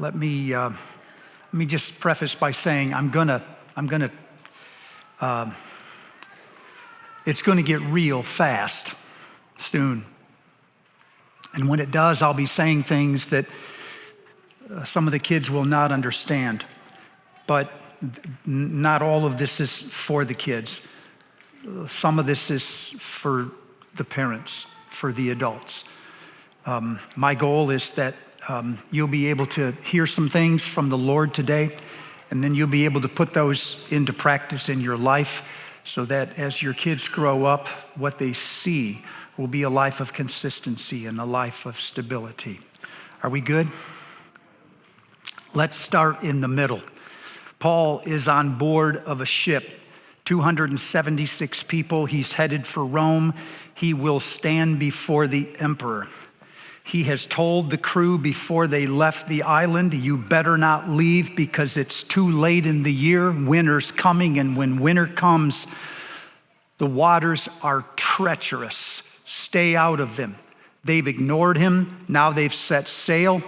Let me just preface by saying it's gonna get real fast soon. And when it does, I'll be saying things that some of the kids will not understand. But not all of this is for the kids. Some of this is for the parents, for the adults. My goal is that you'll be able to hear some things from the Lord today, and then you'll be able to put those into practice in your life so that as your kids grow up, what they see will be a life of consistency and a life of stability. Are we good? Let's start in the middle. Paul is on board of a ship, 276 people. He's headed for Rome. He will stand before the emperor. He has told the crew before they left the island, you better not leave because it's too late in the year. Winter's coming, and when winter comes, the waters are treacherous. Stay out of them. They've ignored him. Now they've set sail,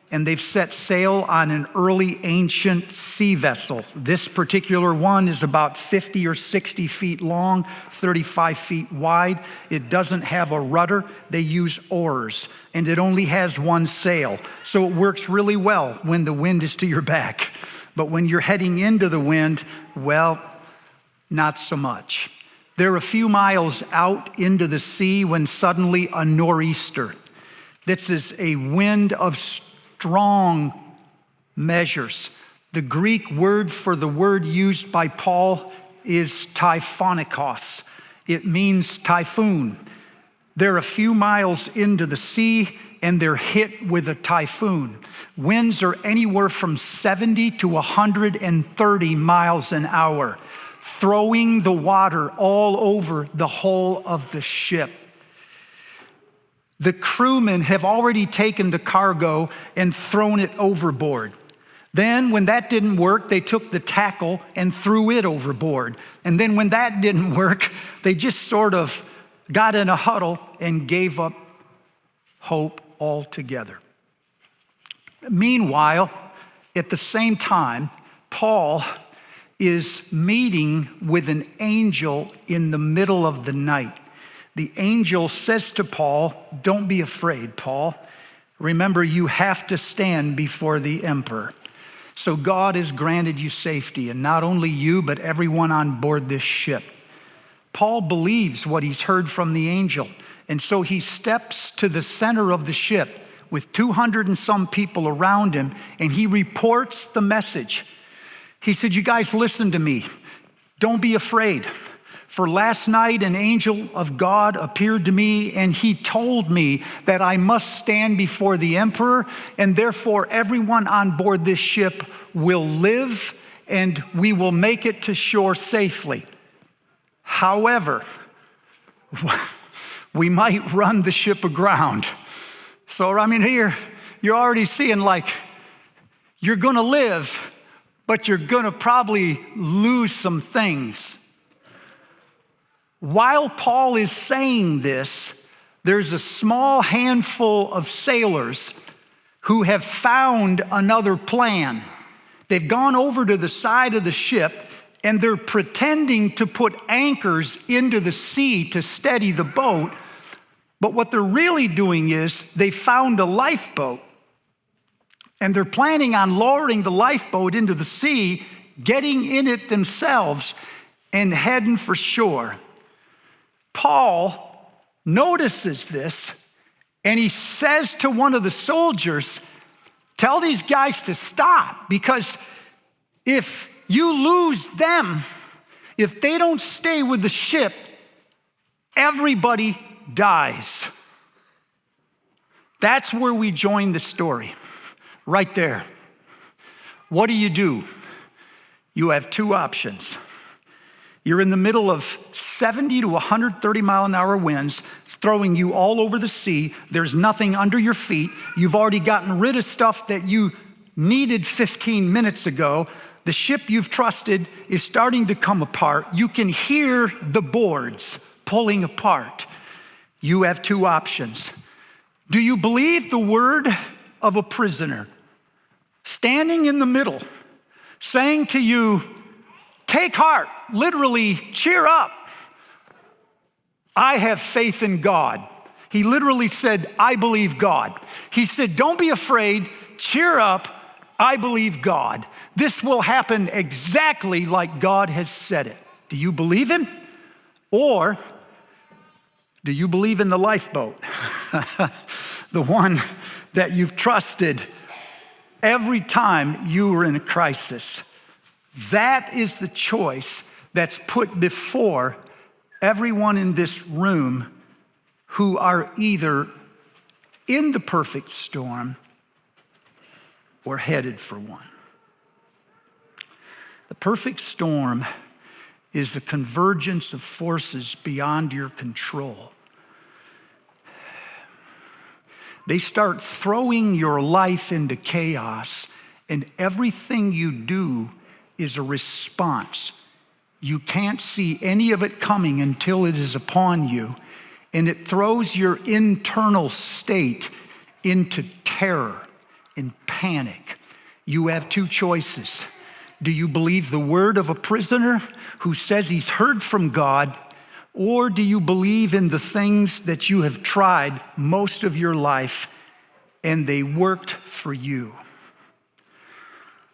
and they've set sail on an early ancient sea vessel. This particular one is about 50 or 60 feet long, 35 feet wide. It doesn't have a rudder. They use oars, and it only has one sail. So it works really well when the wind is to your back. But when you're heading into the wind, well, not so much. They're a few miles out into the sea when suddenly a nor'easter. This is a wind of strong measures. The Greek word for the word used by Paul is typhonikos. It means typhoon. They're a few miles into the sea and they're hit with a typhoon. Winds are anywhere from 70 to 130 miles an hour, throwing the water all over the hull of the ship. The crewmen have already taken the cargo and thrown it overboard. Then when that didn't work, they took the tackle and threw it overboard. And then when that didn't work, they just sort of got in a huddle and gave up hope altogether. Meanwhile, at the same time, Paul is meeting with an angel in the middle of the night. The angel says to Paul, don't be afraid, Paul. Remember, you have to stand before the emperor. So God has granted you safety, and not only you, but everyone on board this ship. Paul believes what he's heard from the angel, and so he steps to the center of the ship with 200 and some people around him, and he reports the message. He said, you guys listen to me. Don't be afraid. For last night, an angel of God appeared to me, and he told me that I must stand before the emperor, and therefore everyone on board this ship will live, and we will make it to shore safely. However, we might run the ship aground. So, I mean, here, you're already seeing like, you're gonna live, but you're gonna probably lose some things. While Paul is saying this, there's a small handful of sailors who have found another plan. They've gone over to the side of the ship and they're pretending to put anchors into the sea to steady the boat. But what they're really doing is they found a lifeboat and they're planning on lowering the lifeboat into the sea, getting in it themselves and heading for shore. Paul notices this, and he says to one of the soldiers, tell these guys to stop, because if you lose them, if they don't stay with the ship, everybody dies. That's where we join the story, right there. What do? You have two options. You're in the middle of 70 to 130 mile an hour winds. It's throwing you all over the sea. There's nothing under your feet. You've already gotten rid of stuff that you needed 15 minutes ago. The ship you've trusted is starting to come apart. You can hear the boards pulling apart. You have two options. Do you believe the word of a prisoner? standing in the middle, saying to you, take heart, literally cheer up. I have faith in God. He literally said, I believe God. He said, don't be afraid, cheer up, I believe God. This will happen exactly like God has said it. Do you believe him? Or do you believe in the lifeboat? The one that you've trusted every time you were in a crisis. That is the choice that's put before everyone in this room who are either in the perfect storm or headed for one. The perfect storm is the convergence of forces beyond your control. They start throwing your life into chaos, and everything you do is a response. You can't see any of it coming until it is upon you, and it throws your internal state into terror and panic. You have two choices. Do you believe the word of a prisoner who says he's heard from God, or do you believe in the things that you have tried most of your life and they worked for you?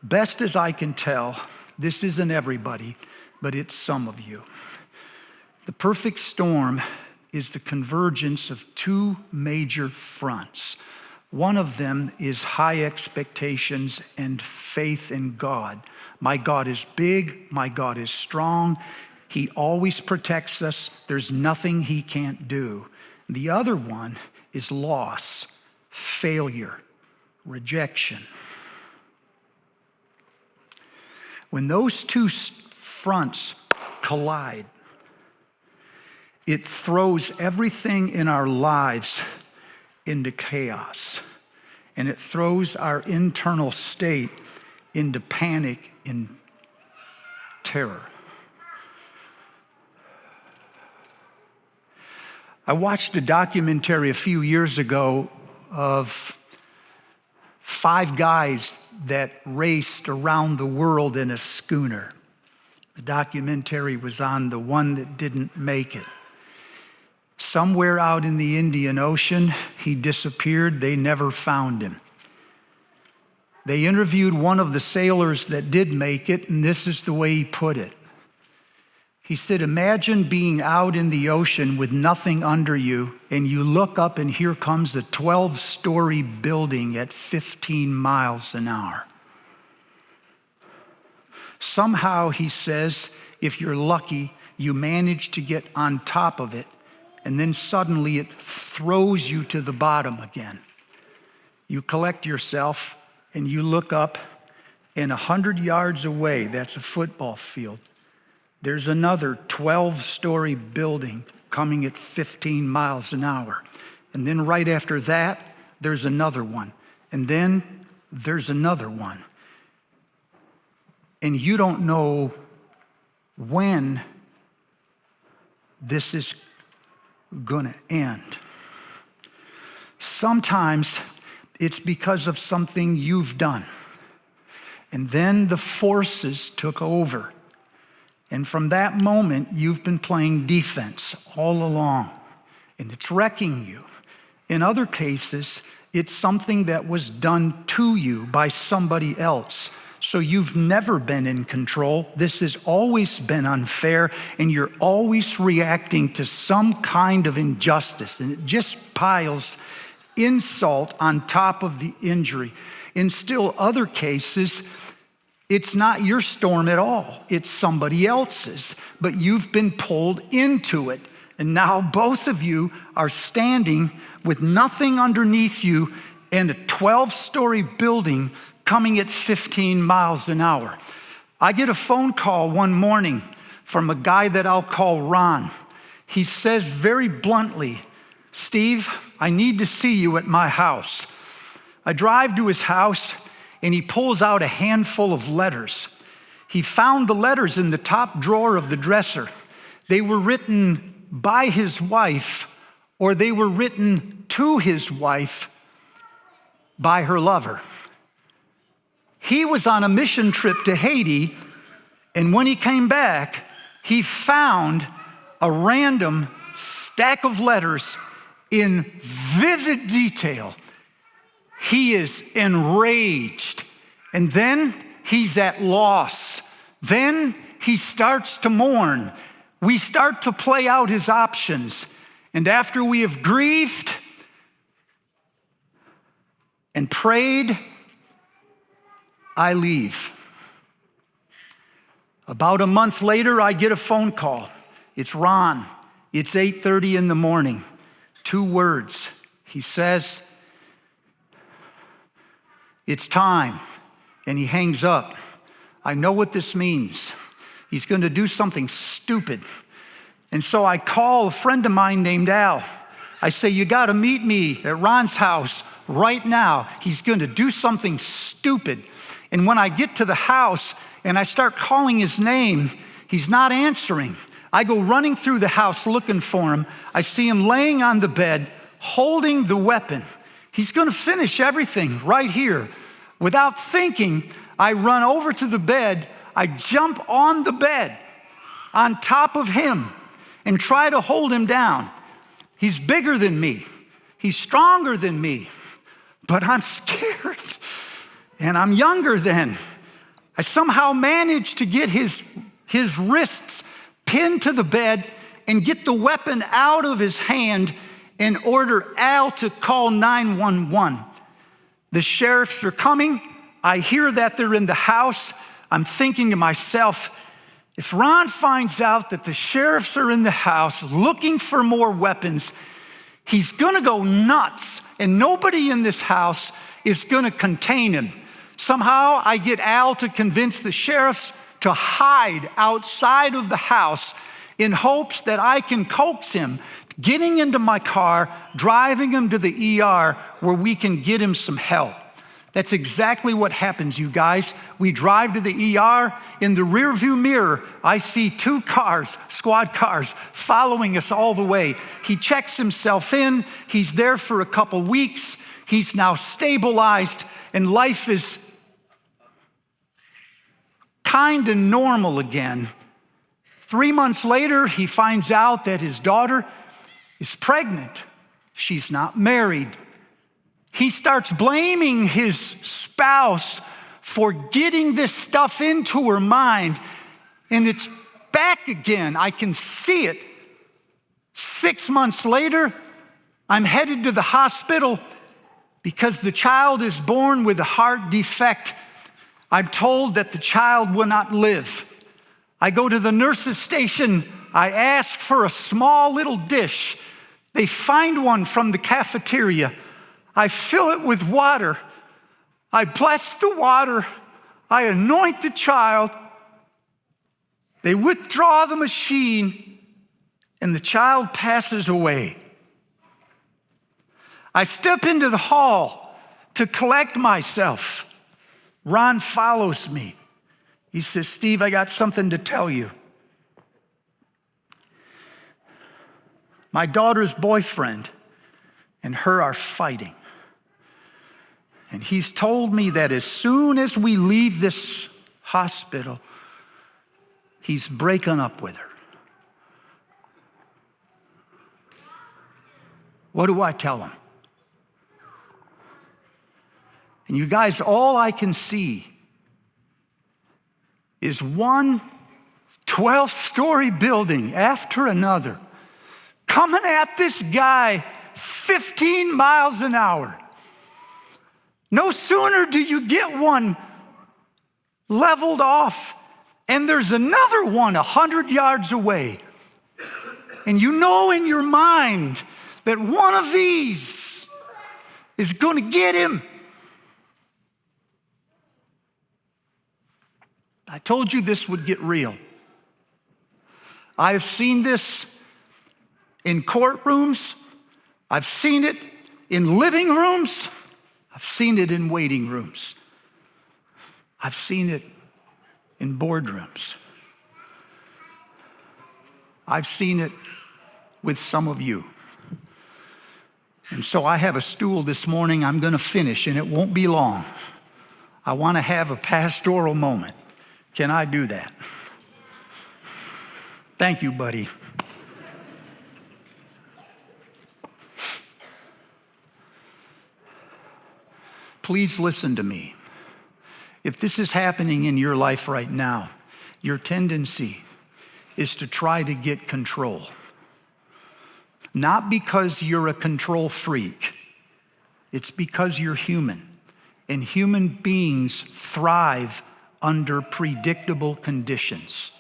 Best as I can tell, this isn't everybody, but it's some of you. The perfect storm is the convergence of two major fronts. One of them is high expectations and faith in God. My God is big, my God is strong. He always protects us. There's nothing he can't do. The other one is loss, failure, rejection. When those two fronts collide, it throws everything in our lives into chaos, and it throws our internal state into panic and terror. I watched a documentary a few years ago of 5 guys that raced around the world in a schooner. The documentary was on the one that didn't make it. Somewhere out in the Indian Ocean, he disappeared. They never found him. They interviewed one of the sailors that did make it, and this is the way he put it. He said, imagine being out in the ocean with nothing under you, and you look up and here comes a 12-story building at 15 miles an hour. Somehow, he says, if you're lucky, you manage to get on top of it, and then suddenly it throws you to the bottom again. You collect yourself and you look up, and 100 yards away, that's a football field, there's another 12-story building coming at 15 miles an hour. And then right after that, there's another one. And then there's another one. And you don't know when this is gonna end. Sometimes it's because of something you've done. And then the forces took over. And from that moment, you've been playing defense all along, and it's wrecking you. In other cases, it's something that was done to you by somebody else. So you've never been in control. This has always been unfair, and you're always reacting to some kind of injustice, and it just piles insult on top of the injury. In still other cases, it's not your storm at all. It's somebody else's, but you've been pulled into it. And now both of you are standing with nothing underneath you and a 12-story building coming at 15 miles an hour. I get a phone call one morning from a guy that I'll call Ron. He says very bluntly, Steve, I need to see you at my house. I drive to his house, and he pulls out a handful of letters. He found the letters in the top drawer of the dresser. They were written by his wife, or they were written to his wife by her lover. He was on a mission trip to Haiti, and when he came back, he found a random stack of letters in vivid detail. He is enraged, and then he's at loss. Then he starts to mourn. We start to play out his options, and after we have grieved and prayed, I leave. About a month later, I get a phone call. It's Ron. It's 8:30 in the morning. 2 words. He says, "It's time." And he hangs up. I know what this means. He's going to do something stupid. And so I call a friend of mine named Al. I say, "You got to meet me at Ron's house right now. He's going to do something stupid." And when I get to the house and I start calling his name, he's not answering. I go running through the house looking for him. I see him laying on the bed, holding the weapon. He's going to finish everything right here. Without thinking, I run over to the bed. I jump on the bed on top of him and try to hold him down. He's bigger than me. He's stronger than me. But I'm scared. And I'm younger then. I somehow managed to get his wrists pinned to the bed and get the weapon out of his hand and order Al to call 911. The sheriffs are coming. I hear that they're in the house. I'm thinking to myself, if Ron finds out that the sheriffs are in the house looking for more weapons, he's going to go nuts, and nobody in this house is going to contain him. Somehow I get Al to convince the sheriffs to hide outside of the house in hopes that I can coax him, getting into my car, driving him to the ER where we can get him some help. That's exactly what happens, you guys. We drive to the ER. In the rearview mirror, I see 2 cars, squad cars, following us all the way. He checks himself in. He's there for a couple weeks. He's now stabilized, and life is kind of normal again. 3 months later, he finds out that his daughter is pregnant. She's not married. He starts blaming his spouse for getting this stuff into her mind, and it's back again. I can see it. 6 months later, I'm headed to the hospital because the child is born with a heart defect. I'm told that the child will not live. I go to the nurse's station. I ask for a small little dish. They find one from the cafeteria. I fill it with water. I bless the water. I anoint the child. They withdraw the machine, and the child passes away. I step into the hall to collect myself. Ron follows me. He says, "Steve, I got something to tell you. My daughter's boyfriend and her are fighting. And he's told me that as soon as we leave this hospital, he's breaking up with her." What do I tell him? And you guys, all I can see is one 12-story building after another coming at this guy 15 miles an hour. No sooner do you get one leveled off, and there's another one 100 yards away. And you know in your mind that one of these is going to get him. I told you this would get real. I have seen this in courtrooms. I've seen it in living rooms. I've seen it in waiting rooms. I've seen it in boardrooms. I've seen it with some of you. And so I have a stool this morning. I'm going to finish, and it won't be long. I want to have a pastoral moment. Can I do that? Thank you, buddy. Please listen to me. If this is happening in your life right now, your tendency is to try to get control. Not because you're a control freak. It's because you're human. And human beings thrive under predictable conditions.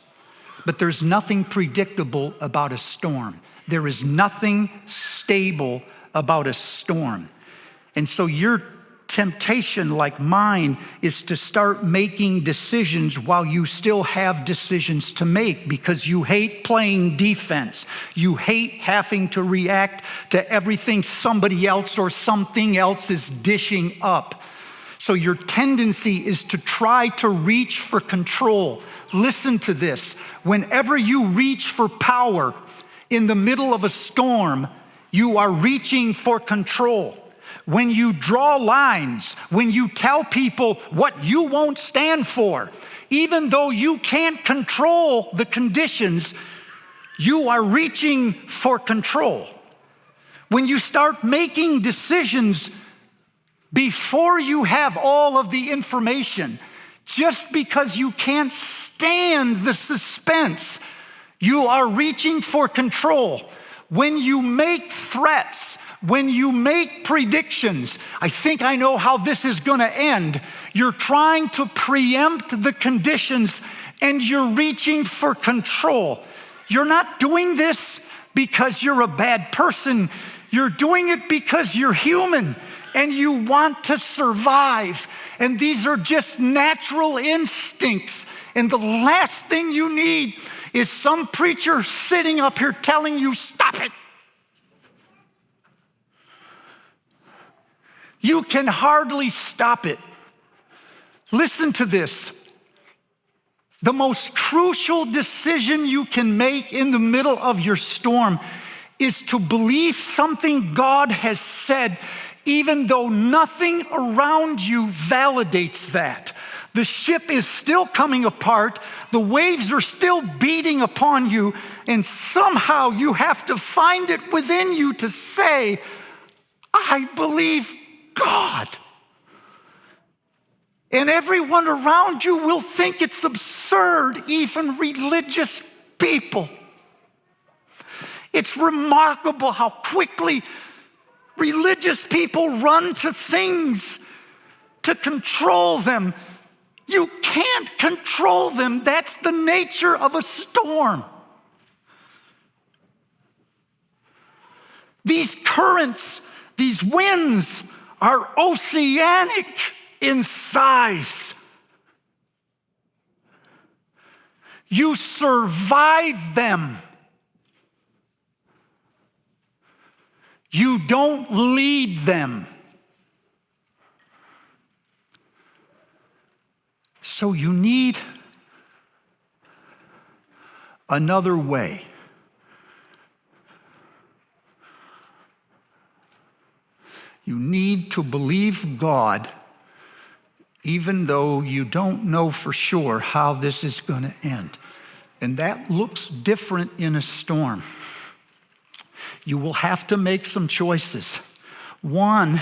But there's nothing predictable about a storm. There is nothing stable about a storm. And so your temptation, like mine, is to start making decisions while you still have decisions to make, because you hate playing defense. You hate having to react to everything somebody else or something else is dishing up. So your tendency is to try to reach for control. Listen to this. Whenever you reach for power in the middle of a storm, you are reaching for control. When you draw lines, when you tell people what you won't stand for, even though you can't control the conditions, you are reaching for control. When you start making decisions before you have all of the information, just because you can't stand the suspense, you are reaching for control. When you make threats, when you make predictions, I think I know how this is going to end, you're trying to preempt the conditions and you're reaching for control. You're not doing this because you're a bad person. You're doing it because you're human and you want to survive. And these are just natural instincts. And the last thing you need is some preacher sitting up here telling you, stop it. You can hardly stop it. Listen to this. The most crucial decision you can make in the middle of your storm is to believe something God has said, even though nothing around you validates that. The ship is still coming apart, the waves are still beating upon you, and somehow you have to find it within you to say, I believe God. And everyone around you will think it's absurd, even religious people. It's remarkable how quickly religious people run to things to control them. You can't control them. That's the nature of a storm. These currents, these winds are oceanic in size. You survive them. You don't lead them. So you need another way. You need to believe God, even though you don't know for sure how this is going to end. And that looks different in a storm. You will have to make some choices. One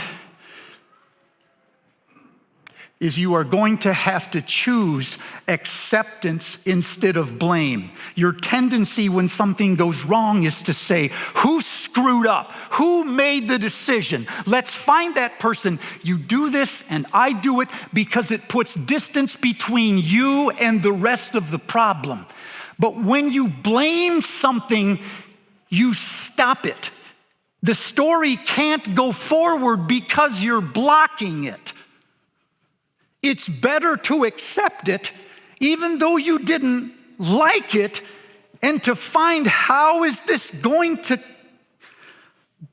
is you are going to have to choose acceptance instead of blame. Your tendency when something goes wrong is to say, who screwed up? Who made the decision? Let's find that person. You do this and I do it because it puts distance between you and the rest of the problem. But when you blame something, you stop it. The story can't go forward because you're blocking it. It's better to accept it, even though you didn't like it, and to find how is this going to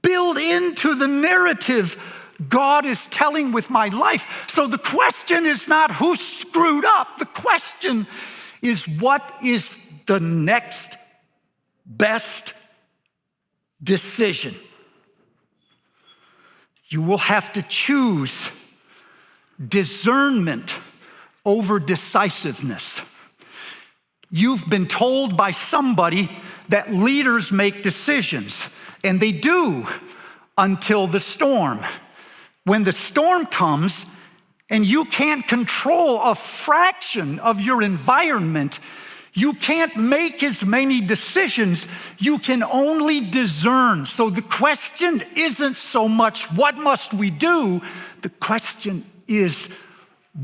build into the narrative God is telling with my life. So the question is not who screwed up. The question is what is the next best decision? You will have to choose discernment over decisiveness. You've been told by somebody that leaders make decisions, and they do until the storm. When the storm comes and you can't control a fraction of your environment, you can't make as many decisions. You can only discern. So the question isn't so much, what must we do? The question is,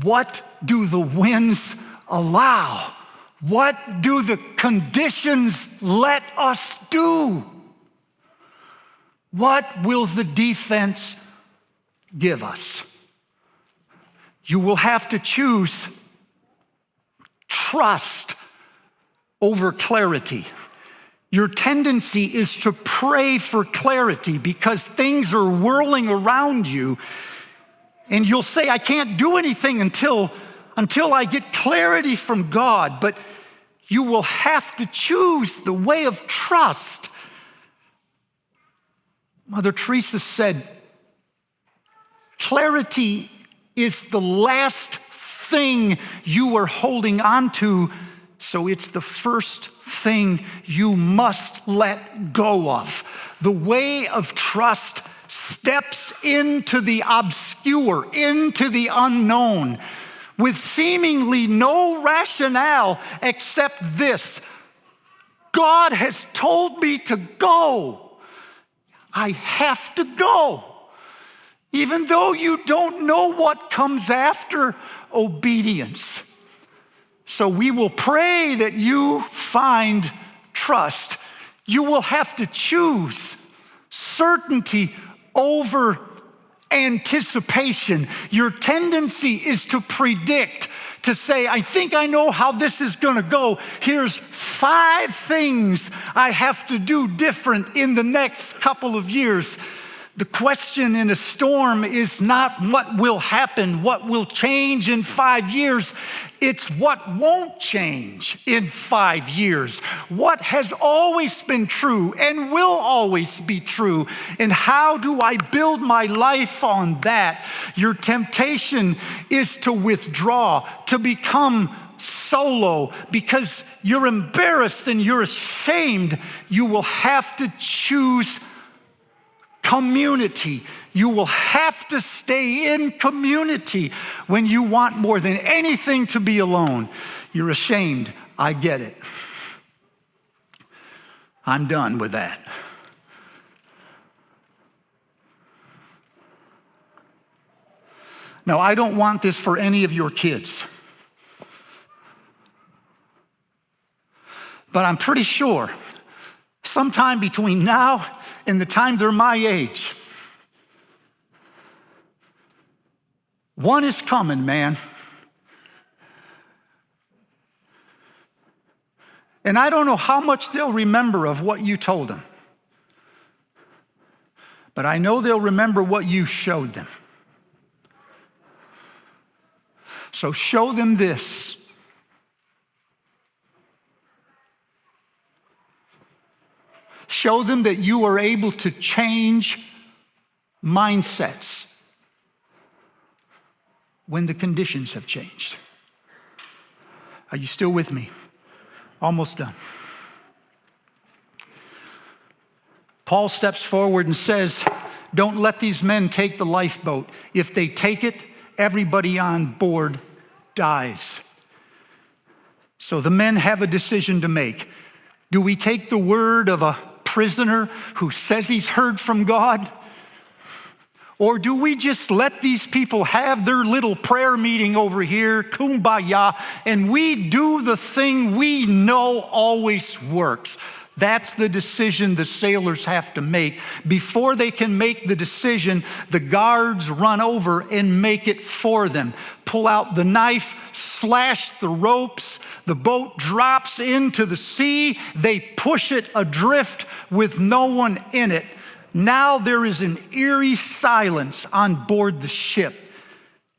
what do the winds allow? What do the conditions let us do? What will the defense give us? You will have to choose trust over clarity. Your tendency is to pray for clarity because things are whirling around you, and you'll say, I can't do anything until I get clarity from God. But you will have to choose the way of trust. Mother Teresa said, clarity is the last thing you are holding on to, so it's the first thing you must let go of. The way of trust steps into the obscure, into the unknown, with seemingly no rationale except this: God has told me to go. I have to go. Even though you don't know what comes after obedience. So we will pray that you find trust. You will have to choose certainty over anticipation. Your tendency is to predict, to say, I think I know how this is going to go. Here's 5 things I have to do different in the next couple of years. The question in a storm is not what will happen, what will change in 5 years. It's what won't change in 5 years. What has always been true and will always be true. And how do I build my life on that? Your temptation is to withdraw, to become solo, because you're embarrassed and you're ashamed. You will have to choose community. You will have to stay in community when you want more than anything to be alone. You're ashamed. I get it. I'm done with that. Now, I don't want this for any of your kids. But I'm pretty sure sometime between now and the time they're my age, one is coming, man. And I don't know how much they'll remember of what you told them. But I know they'll remember what you showed them. So show them this. Show them that you are able to change mindsets when the conditions have changed. Are you still with me? Almost done. Paul steps forward and says, don't let these men take the lifeboat. If they take it, everybody on board dies. So the men have a decision to make. Do we take the word of a prisoner who says he's heard from God? Or do we just let these people have their little prayer meeting over here, kumbaya, and we do the thing we know always works? That's the decision the sailors have to make. Before they can make the decision, the guards run over and make it for them. Pull out the knife, slash the ropes. The boat drops into the sea. They push it adrift with no one in it. Now there is an eerie silence on board the ship.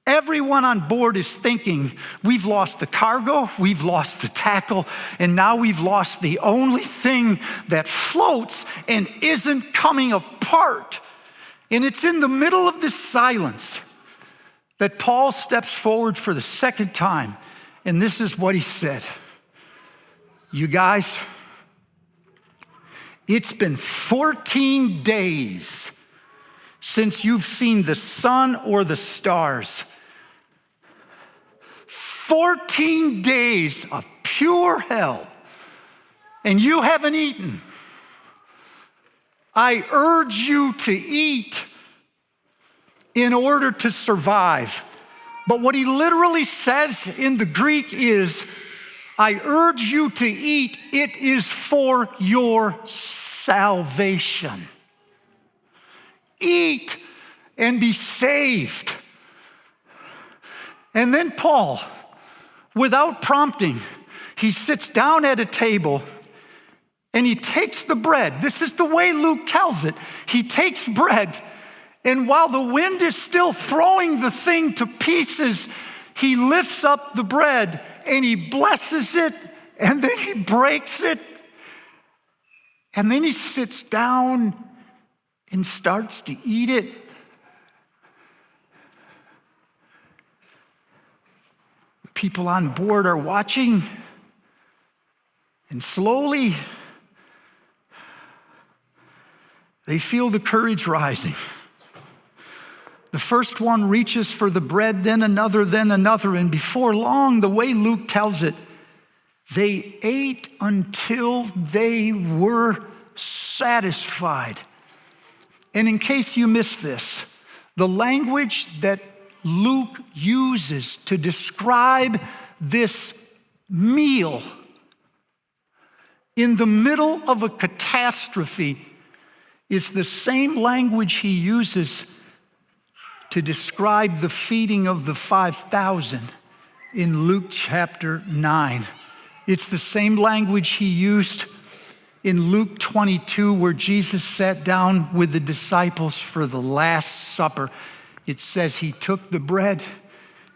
Everyone on board is thinking, we've lost the cargo, we've lost the tackle, and now we've lost the only thing that floats and isn't coming apart. And it's in the middle of this silence that Paul steps forward for the second time, and this is what he said. You guys, it's been 14 days since you've seen the sun or the stars. 14 days of pure hell, and you haven't eaten. I urge you to eat in order to survive. But what he literally says in the Greek is, I urge you to eat. It is for your salvation. Eat and be saved. And then Paul, without prompting, he sits down at a table and he takes the bread. This is the way Luke tells it. He takes bread, and while the wind is still throwing the thing to pieces, he lifts up the bread and he blesses it, and then he breaks it, and then he sits down and starts to eat it. The people on board are watching, and slowly they feel the courage rising. The first one reaches for the bread, then another, and before long, the way Luke tells it, they ate until they were satisfied. And in case you missed this, the language that Luke uses to describe this meal in the middle of a catastrophe is the same language he uses to describe the feeding of the 5,000 in Luke chapter 9. It's the same language he used in Luke 22, where Jesus sat down with the disciples for the Last Supper. It says he took the bread,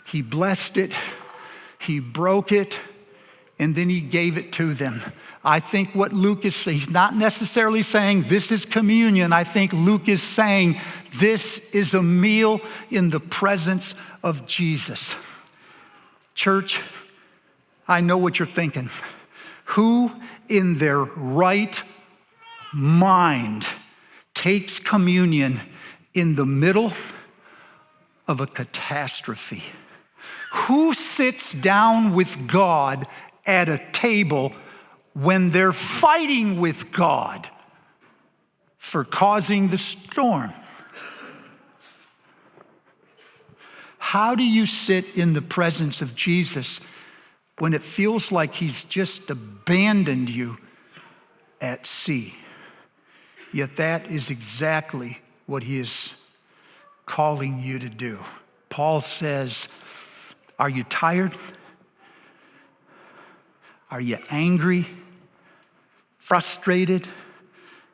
he blessed it, he broke it, and then he gave it to them. I think what Luke is saying, he's not necessarily saying this is communion. I think Luke is saying this is a meal in the presence of Jesus. Church, I know what you're thinking. Who in their right mind takes communion in the middle of a catastrophe? Who sits down with God at a table when they're fighting with God for causing the storm? How do you sit in the presence of Jesus when it feels like he's just abandoned you at sea? Yet that is exactly what he is calling you to do. Paul says, are you tired? Are you angry, frustrated,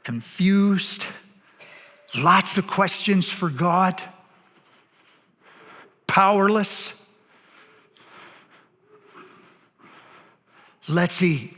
confused? Lots of questions for God? Powerless? Let's eat.